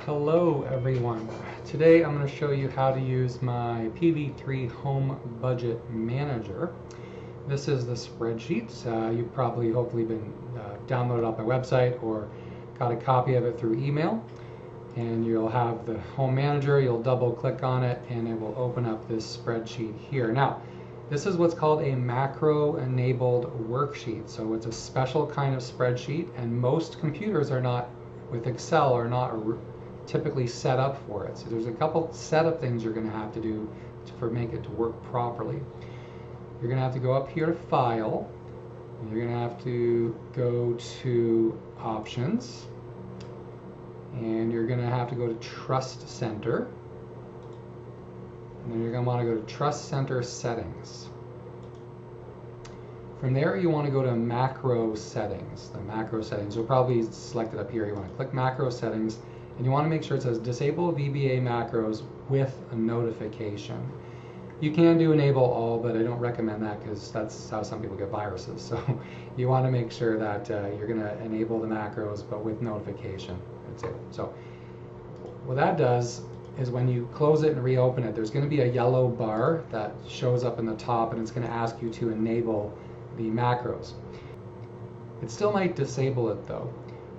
Hello everyone. Today I'm going to show you how to use my PV3 Home Budget Manager. This is the spreadsheet. You've probably hopefully been downloaded off my website or got a copy of it through email. And you'll have the Home Manager, you'll double click on it and it will open up this spreadsheet here. Now, this is what's called a macro enabled worksheet. So it's a special kind of spreadsheet, and most computers are not, with Excel, are not typically set up for it. So there's a couple setup things you're going to have to do to make it to work properly. You're going to have to go up here to File, and you're going to have to go to Options, and you're going to have to go to Trust Center, and then you're going to want to go to Trust Center Settings. From there, you want to go to Macro Settings. The Macro Settings, you'll probably select it up here. You want to click Macro Settings, and you want to make sure it says Disable VBA Macros with a Notification. You can do Enable All, but I don't recommend that because that's how some people get viruses. So you want to make sure that you're going to enable the macros, but with notification. That's it. So what that does is when you close it and reopen it, there's going to be a yellow bar that shows up in the top, and it's going to ask you to enable the macros. It still might disable it though.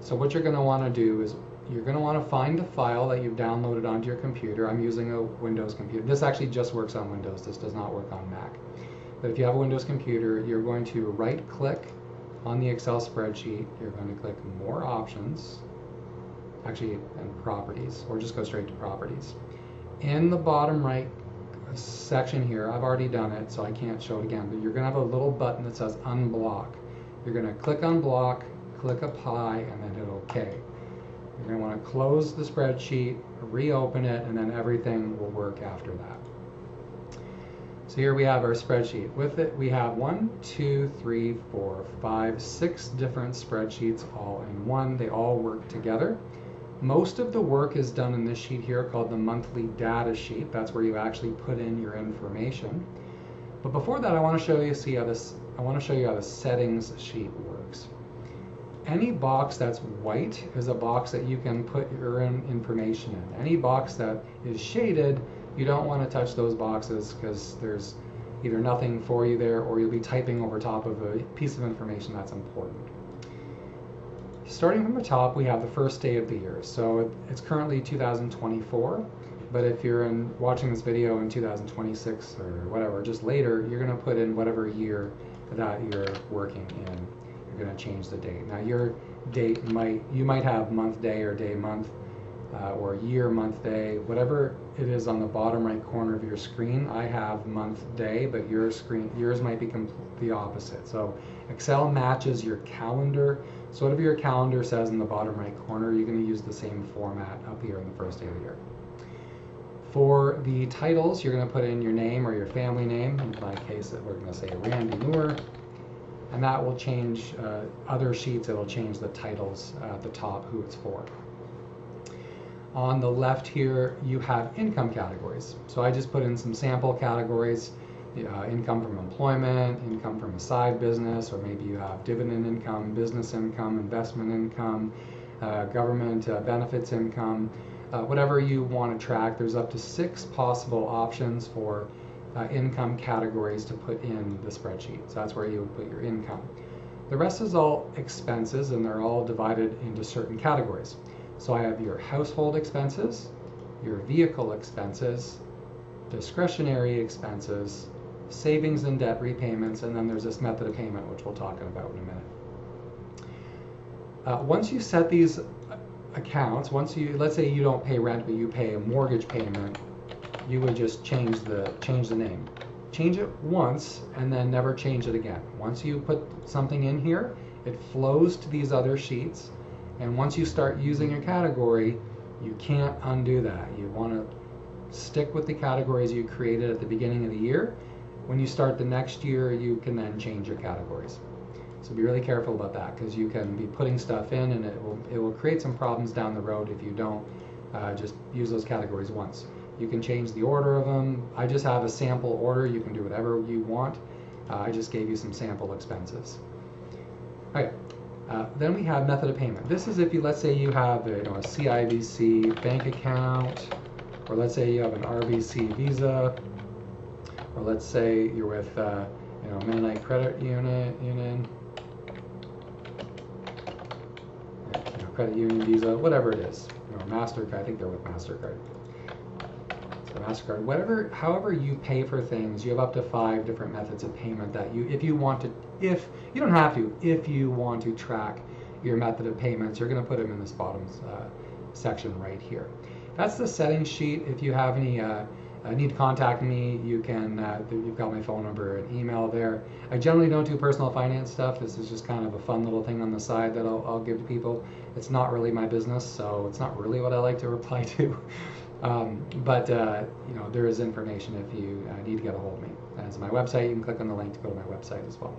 So what you're going to want to do is you're going to want to find the file that you've downloaded onto your computer. I'm using a Windows computer. This actually just works on Windows. This does not work on Mac. But if you have a Windows computer, you're going to right click on the Excel spreadsheet. You're going to click More Options, actually, and Properties, or just go straight to Properties. In the bottom right section here, I've already done it, so I can't show it again, but you're going to have a little button that says Unblock. You're going to click Unblock, click Apply, and then hit OK. You're going to want to close the spreadsheet, reopen it, and then everything will work after that. So here we have our spreadsheet. With it, we have 1, 2, 3, 4, 5, 6 different spreadsheets all in one. They all work together. Most of the work is done in this sheet here called the monthly data sheet. That's where you actually put in your information. But before that, I want to show you how the settings sheet works. Any box that's white is a box that you can put your information in. Any box that is shaded, you don't want to touch those boxes because there's either nothing for you there, or you'll be typing over top of a piece of information that's important. Starting from the top, we have the first day of the year. So it's currently 2024, but if you're watching this video in 2026 or whatever, just later, you're going to put in whatever year that you're working in. You're going to change the date. Now your date you might have month, day, or day, month, or year, month, day, whatever it is on the bottom right corner of your screen. I have month, day, but yours might be the opposite. So Excel matches your calendar. So whatever your calendar says in the bottom right corner, you're going to use the same format up here in the first day of the year. For the titles, you're going to put in your name or your family name. In my case, we're going to say Randy Moore. And that will change other sheets. It'll change the titles at the top, who it's for. On the left here, you have income categories. So I just put in some sample categories. Income from employment, income from a side business, or maybe you have dividend income, business income, investment income, government benefits income, whatever you want to track. There's up to 6 possible options for income categories to put in the spreadsheet. So that's where you would put your income. The rest is all expenses, and they're all divided into certain categories. So I have your household expenses, your vehicle expenses, discretionary expenses, savings and debt repayments, and then there's this method of payment, which we'll talk about in a minute. Once you set these accounts, let's say you don't pay rent, but you pay a mortgage payment, you would just change the name. Change it once and then never change it again. Once you put something in here, it flows to these other sheets, and once you start using your category, you can't undo that. You want to stick with the categories you created at the beginning of the year. When you start the next year, you can then change your categories. So be really careful about that, because you can be putting stuff in and it will create some problems down the road if you don't just use those categories once. You can change the order of them. I just have a sample order. You can do whatever you want. I just gave you some sample expenses. Okay, Then we have method of payment. This is if you, let's say you have a CIBC bank account, or let's say you have an RBC Visa, or let's say you're with Mennonite Credit Union, Credit Union, Visa, whatever it is. MasterCard. I think they're with MasterCard. So MasterCard, whatever, however you pay for things, you have up to 5 different methods of payment that you, if you want to, if you don't have to, if you want to track your method of payments, you're going to put them in this bottom section right here. That's the settings sheet. If you have any need to contact me, you can. You've got my phone number and email there. I generally don't do personal finance stuff. This is just kind of a fun little thing on the side that I'll give to people. It's not really my business, so it's not really what I like to reply to. But there is information if you need to get a hold of me. That's my website. You can click on the link to go to my website as well.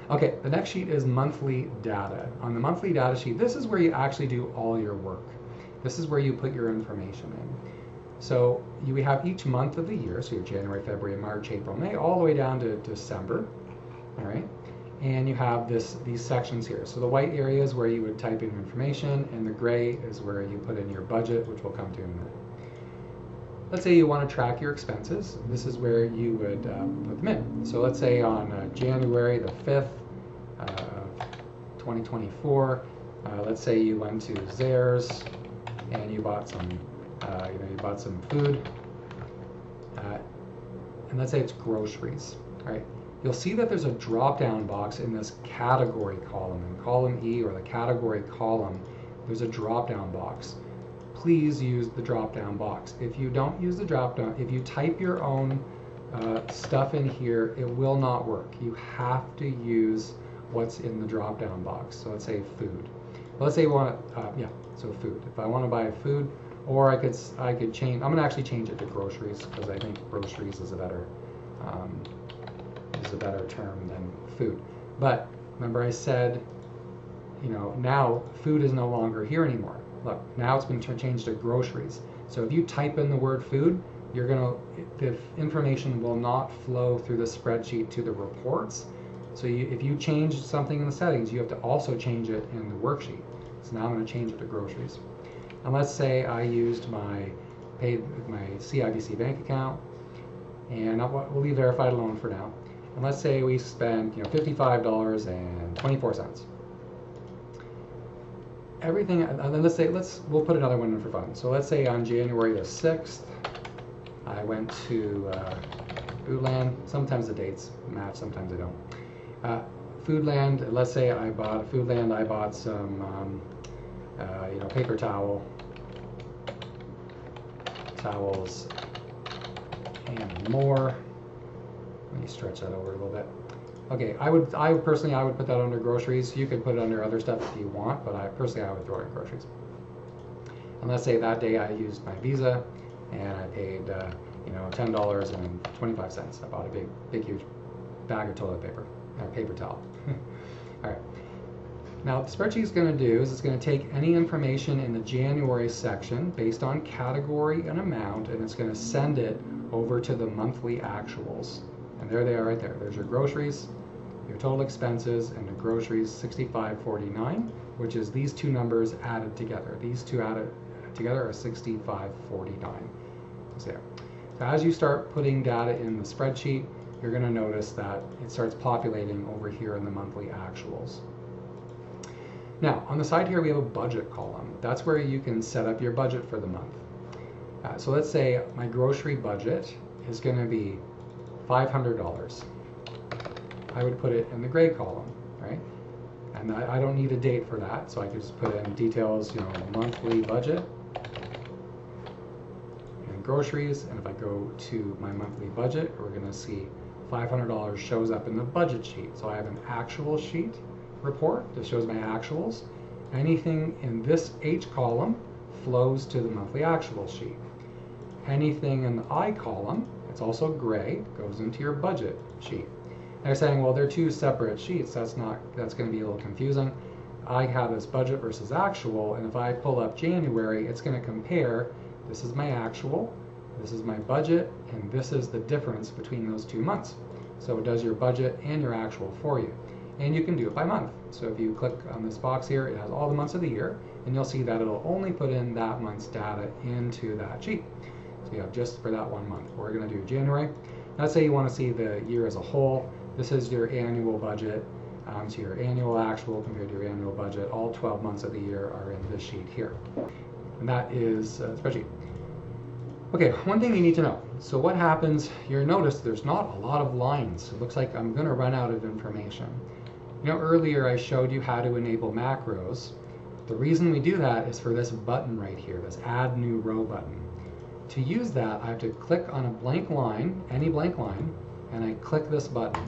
Okay, the next sheet is monthly data. On the monthly data sheet, this is where you actually do all your work. This is where you put your information in. So you have each month of the year, so you have January, February, March, April, May, all the way down to December, all right? And you have these sections here. So the white area is where you would type in your information, and the gray is where you put in your budget, which we'll come to in a minute. Let's say you want to track your expenses. This is where you would put them in. So let's say on January the 5th, 2024, let's say you went to Zehrs and you bought some you bought some food, and let's say it's groceries, right? You'll see that there's a drop-down box in this category column. In column E, or the category column, there's a drop-down box. Please use the drop-down box. If you don't use the drop-down, if you type your own stuff in here, it will not work. You have to use what's in the drop-down box. So let's say food. Let's say you want so food. If I want to buy food, or I could change. I'm going to actually change it to groceries because I think groceries is a better term than food. But remember, I said, now food is no longer here anymore. Look, now it's been changed to groceries. So if you type in the word food, the information will not flow through the spreadsheet to the reports. So if you change something in the settings, you have to also change it in the worksheet. So now I'm going to change it to groceries. And let's say I used my CIBC bank account, and we'll leave verified alone for now. And let's say we spent $55.24. Everything, and then we'll put another one in for fun. So let's say on January the 6th, I went to Foodland. Sometimes the dates match, sometimes they don't. Foodland. Let's say I bought Foodland. I bought some, paper towels, and more. Let me stretch that over a little bit. Okay, I personally would put that under groceries. You could put it under other stuff if you want, but I would throw it in groceries. And let's say that day I used my Visa, and I paid $10.25. I bought a big huge bag of toilet paper, or paper towel. All right. Now what the spreadsheet is going to do is it's going to take any information in the January section based on category and amount, and it's going to send it over to the monthly actuals. And there they are right there. There's your groceries, your total expenses, and the groceries $65.49, which is these two numbers added together. These two added together are $65.49. There. So as you start putting data in the spreadsheet, you're going to notice that it starts populating over here in the monthly actuals. Now, on the side here, we have a budget column. That's where you can set up your budget for the month. So let's say my grocery budget is going to be $500. I would put it in the gray column, right? And I don't need a date for that, so I could just put in details, monthly budget and groceries. And if I go to my monthly budget, we're going to see $500 shows up in the budget sheet. So I have an actual sheet report that shows my actuals. Anything in this H column flows to the monthly actual sheet. Anything in the I column, it's also gray, goes into your budget sheet. And they're saying, well, they're two separate sheets. That's going to be a little confusing. I have this budget versus actual, and if I pull up January, it's going to compare. This is my actual, this is my budget, and this is the difference between those 2 months. So it does your budget and your actual for you. And you can do it by month. So if you click on this box here, it has all the months of the year, and you'll see that it'll only put in that month's data into that sheet. So you have just for that 1 month. We're going to do January. Let's say you want to see the year as a whole. This is your annual budget. So your annual actual compared to your annual budget. All 12 months of the year are in this sheet here. And that is a spreadsheet. Okay, one thing you need to know. So what happens, you'll notice there's not a lot of lines. It looks like I'm going to run out of information. You know, earlier I showed you how to enable macros. The reason we do that is for this button right here, this Add New Row button. To use that, I have to click on a blank line, any blank line, and I click this button.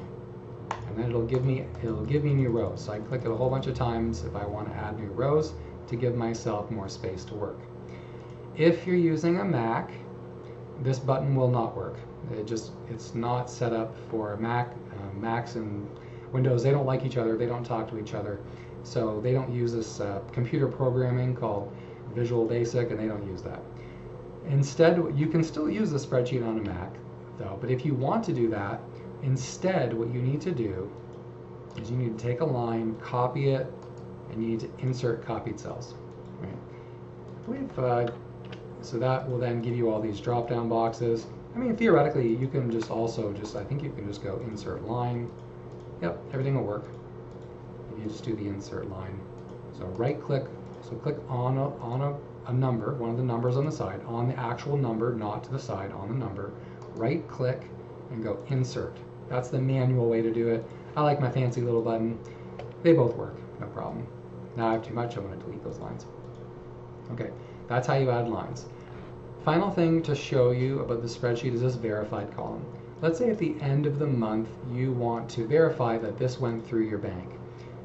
And then it'll give me new rows. So I click it a whole bunch of times if I want to add new rows to give myself more space to work. If you're using a Mac, this button will not work. It's not set up for Mac. Macs and Windows, they don't like each other, they don't talk to each other. So they don't use this computer programming called Visual Basic, and they don't use that. Instead, you can still use the spreadsheet on a Mac, though, but if you want to do that, instead what you need to do is you need to take a line, copy it, and you need to insert copied cells. Right? So that will then give you all these drop-down boxes. I mean, theoretically, you can just also I think you can just go insert line. Yep, everything will work. You just do the insert line. So right-click, so click on a number, one of the numbers on the side, on the actual number, not to the side, on the number. Right-click and go insert. That's the manual way to do it. I like my fancy little button. They both work, no problem. Now I have too much, I'm going to delete those lines. Okay, that's how you add lines. Final thing to show you about the spreadsheet is this verified column. Let's say at the end of the month you want to verify that this went through your bank.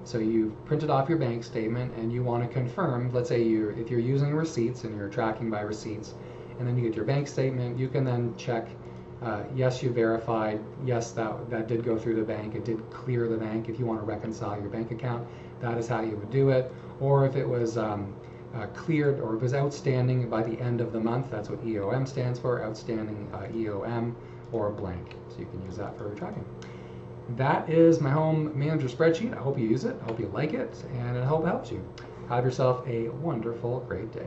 So you've printed off your bank statement and you want to confirm, let's say if you're using receipts and you're tracking by receipts, and then you get your bank statement, you can then check, yes, you verified, yes, that did go through the bank, it did clear the bank. If you want to reconcile your bank account, that is how you would do it. Or if it was cleared, or if it was outstanding by the end of the month, that's what EOM stands for, outstanding EOM, or blank. So you can use that for tracking. That is my home manager spreadsheet. I hope you use it, I hope you like it, and I hope it helps you. Have yourself a wonderful, great day.